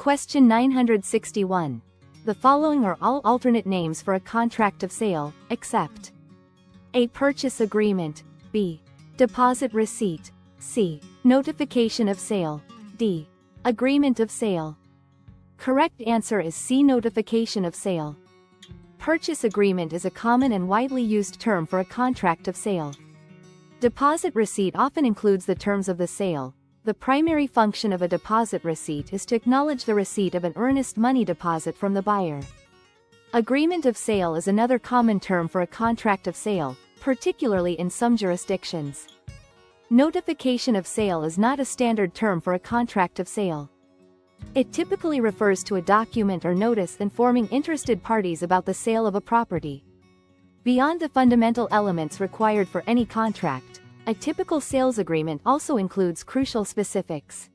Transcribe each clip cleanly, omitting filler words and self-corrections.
Question 961. The following are all alternate names for a contract of sale, except A. Purchase agreement, B. Deposit receipt, C. Notification of sale, D. Agreement of sale. Correct answer is C. Notification of sale. Purchase agreement is a common and widely used term for a contract of sale. Deposit receipt often includes the terms of the sale. The primary function of a deposit receipt is to acknowledge the receipt of an earnest money deposit from the buyer. Agreement of sale is another common term for a contract of sale, particularly in some jurisdictions. Notification of sale is not a standard term for a contract of sale. It typically refers to a document or notice informing interested parties about the sale of a property. Beyond the fundamental elements required for any contract, a typical sales agreement also includes crucial specifics.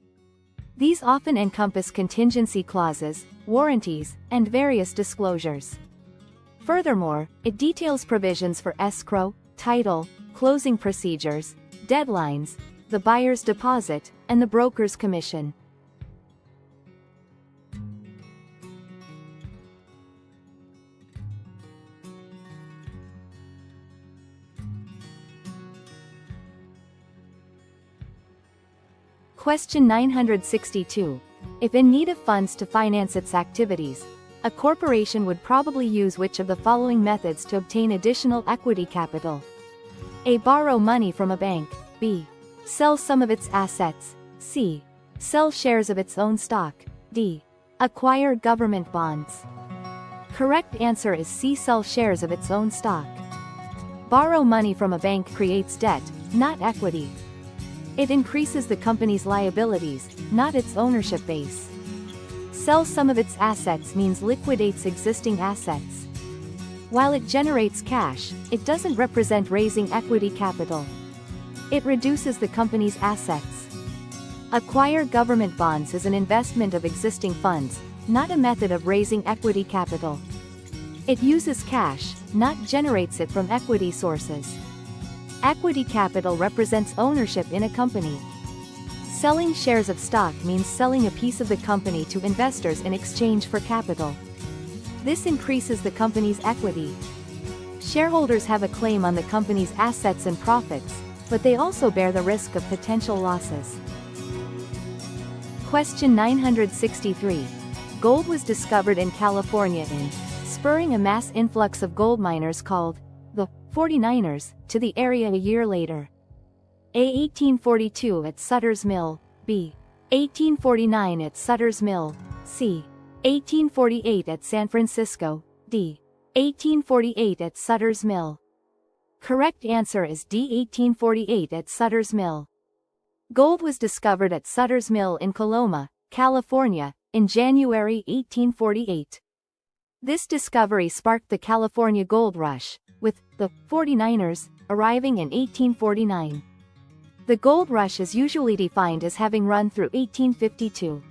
These often encompass contingency clauses, warranties, and various disclosures. Furthermore, it details provisions for escrow, title, closing procedures, deadlines, the buyer's deposit, and the broker's commission. Question 962. If in need of funds to finance its activities, a corporation would probably use which of the following methods to obtain additional equity capital? A. Borrow money from a bank, B. Sell some of its assets, C. Sell shares of its own stock, D. Acquire government bonds. Correct answer is C. Sell shares of its own stock. Borrow money from a bank creates debt, not equity. It increases the company's liabilities, not its ownership base. Sell some of its assets means liquidates existing assets. While it generates cash, it doesn't represent raising equity capital. It reduces the company's assets. Acquire government bonds is an investment of existing funds, not a method of raising equity capital. It uses cash, not generates it from equity sources. Equity capital represents ownership in a company. Selling shares of stock means selling a piece of the company to investors in exchange for capital. This increases the company's equity. Shareholders have a claim on the company's assets and profits, but they also bear the risk of potential losses. Question 963. Gold was discovered in California spurring a mass influx of gold miners called the 49ers, to the area a year later. A. 1842 at Sutter's Mill, B. 1849 at Sutter's Mill, C. 1848 at San Francisco, D. 1848 at Sutter's Mill. Correct answer is D. 1848 at Sutter's Mill. Gold was discovered at Sutter's Mill in Coloma, California, in January 1848. This discovery sparked the California Gold Rush, with the 49ers arriving in 1849. The gold rush is usually defined as having run through 1852.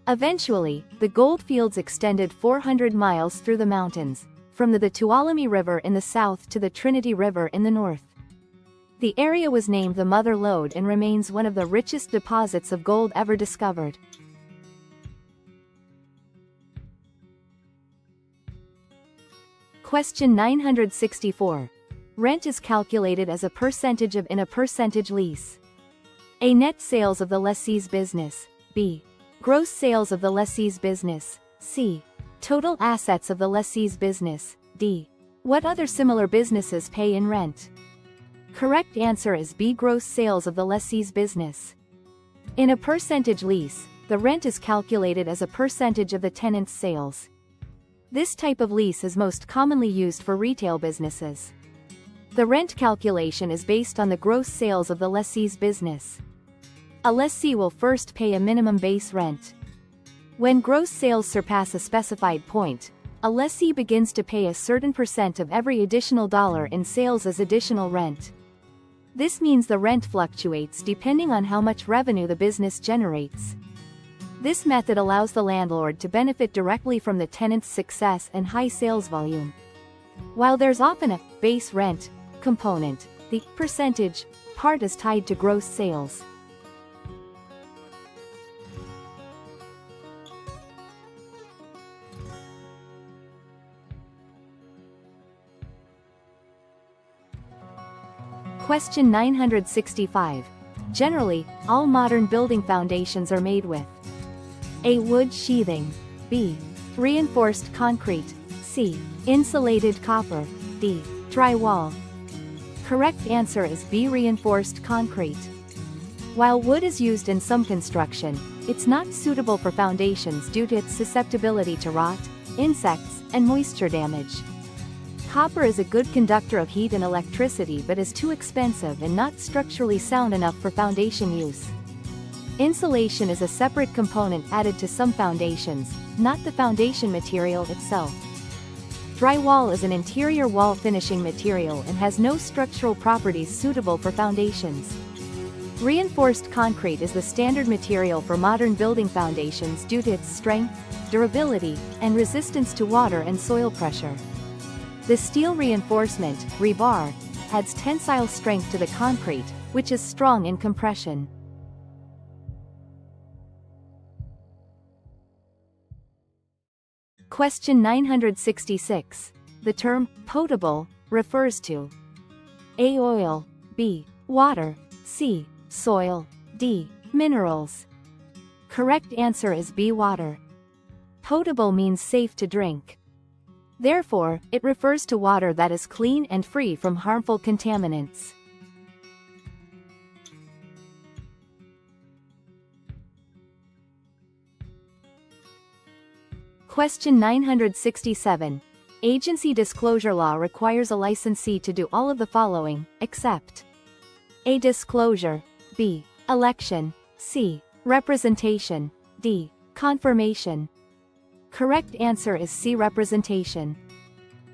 Eventually, the gold fields extended 400 miles through the mountains, from the Tuolumne River in the south to the Trinity River in the north. The area was named the Mother Lode and remains one of the richest deposits of gold ever discovered. Question 964. Rent is calculated as a percentage of in a percentage lease. A. Net sales of the lessee's business, B. Gross sales of the lessee's business, C. Total assets of the lessee's business, D. What other similar businesses pay in rent? Correct answer is B. Gross sales of the lessee's business. In a percentage lease, the rent is calculated as a percentage of the tenant's sales. This type of lease is most commonly used for retail businesses. The rent calculation is based on the gross sales of the lessee's business. A lessee will first pay a minimum base rent. When gross sales surpass a specified point, a lessee begins to pay a certain percent of every additional dollar in sales as additional rent. This means the rent fluctuates depending on how much revenue the business generates. This method allows the landlord to benefit directly from the tenant's success and high sales volume. While there's often a base rent component, the percentage part is tied to gross sales. Question 965. Generally, all modern building foundations are made with A. Wood sheathing, B. Reinforced concrete, C. Insulated copper, D. Drywall. Correct answer is B. Reinforced concrete. While wood is used in some construction, it's not suitable for foundations due to its susceptibility to rot, insects, and moisture damage. Copper is a good conductor of heat and electricity but is too expensive and not structurally sound enough for foundation use. Insulation is a separate component added to some foundations, not the foundation material itself. Drywall is an interior wall finishing material and has no structural properties suitable for foundations. Reinforced concrete is the standard material for modern building foundations due to its strength, durability, and resistance to water and soil pressure. The steel reinforcement, rebar, adds tensile strength to the concrete, which is strong in compression. Question 966. The term potable refers to A. Oil, B. Water, C. Soil, D. Minerals. Correct answer is B. Water. Potable means safe to drink. Therefore, it refers to water that is clean and free from harmful contaminants. Question 967. Agency disclosure law requires a licensee to do all of the following, except A. Disclosure, B. Election, C. Representation, D. Confirmation. Correct answer is C. Representation.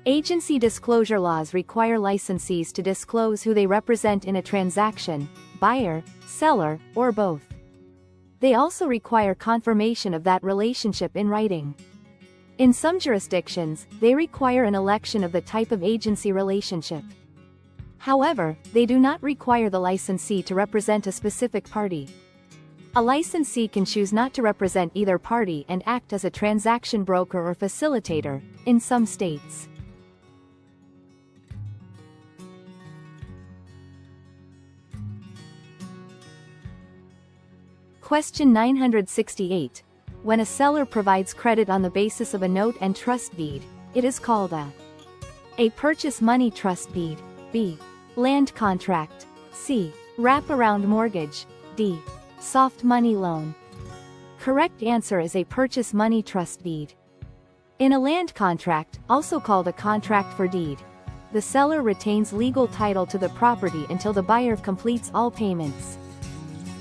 Agency disclosure laws require licensees to disclose who they represent in a transaction, buyer, seller, or both. They also require confirmation of that relationship in writing. In some jurisdictions, they require an election of the type of agency relationship. However, they do not require the licensee to represent a specific party. A licensee can choose not to represent either party and act as a transaction broker or facilitator, in some states. Question 968. When a seller provides credit on the basis of a note and trust deed, it is called A. Purchase money trust deed, B. Land contract, C. Wraparound mortgage, D. Soft money loan. Correct answer is A. Purchase money trust deed. In a land contract, also called a contract for deed, the seller retains legal title to the property until the buyer completes all payments.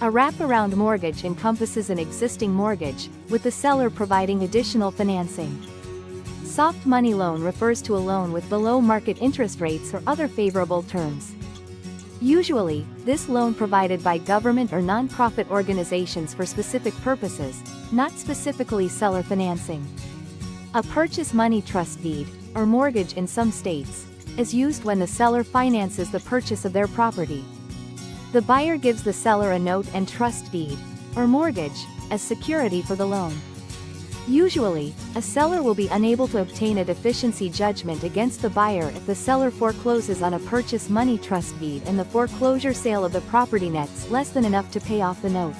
A wraparound mortgage encompasses an existing mortgage, with the seller providing additional financing. Soft money loan refers to a loan with below-market interest rates or other favorable terms. Usually, this loan provided by government or non-profit organizations for specific purposes, not specifically seller financing. A purchase money trust deed, or mortgage in some states, is used when the seller finances the purchase of their property. The buyer gives the seller a note and trust deed, or mortgage, as security for the loan. Usually, a seller will be unable to obtain a deficiency judgment against the buyer if the seller forecloses on a purchase money trust deed and the foreclosure sale of the property nets less than enough to pay off the note.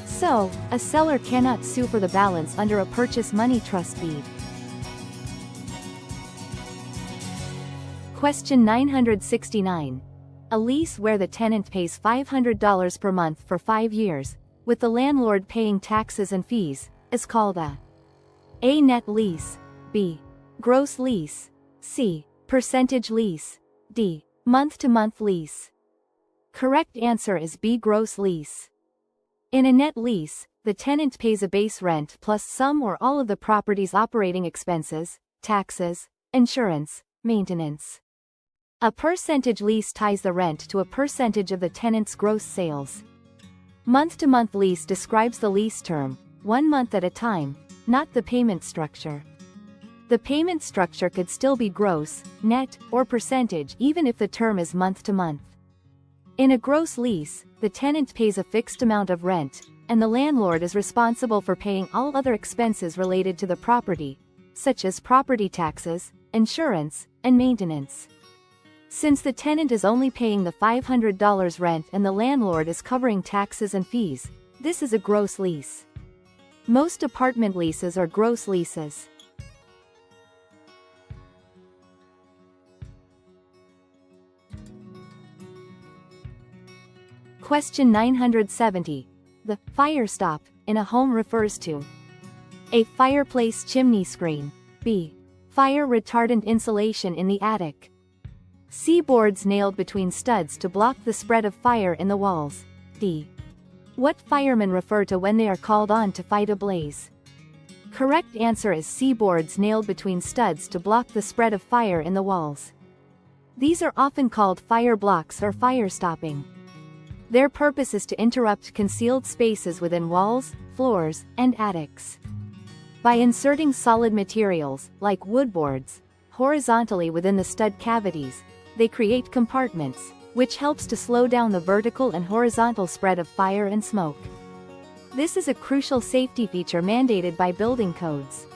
So, a seller cannot sue for the balance under a purchase money trust deed. Question 969. A lease where the tenant pays $500 per month for 5 years, with the landlord paying taxes and fees, is called A. Net lease, B. Gross lease, C. Percentage lease, D. Month-to-month lease. Correct answer is B. Gross lease. In a net lease, the tenant pays a base rent plus some or all of the property's operating expenses, taxes, insurance, maintenance. A percentage lease ties the rent to a percentage of the tenant's gross sales. Month-to-month lease describes the lease term, 1 month at a time, not the payment structure. The payment structure could still be gross, net, or percentage even if the term is month-to-month. In a gross lease, the tenant pays a fixed amount of rent, and the landlord is responsible for paying all other expenses related to the property, such as property taxes, insurance, and maintenance. Since the tenant is only paying the $500 rent and the landlord is covering taxes and fees, this is a gross lease. Most apartment leases are gross leases. Question 970. The fire stop in a home refers to A. Fireplace chimney screen. B. Fire retardant insulation in the attic. C. Boards nailed between studs to block the spread of fire in the walls. D. What firemen refer to when they are called on to fight a blaze? Correct answer is C. Boards nailed between studs to block the spread of fire in the walls. These are often called fire blocks or fire stopping. Their purpose is to interrupt concealed spaces within walls, floors, and attics. By inserting solid materials, like wood boards, horizontally within the stud cavities, they create compartments, which helps to slow down the vertical and horizontal spread of fire and smoke. This is a crucial safety feature mandated by building codes.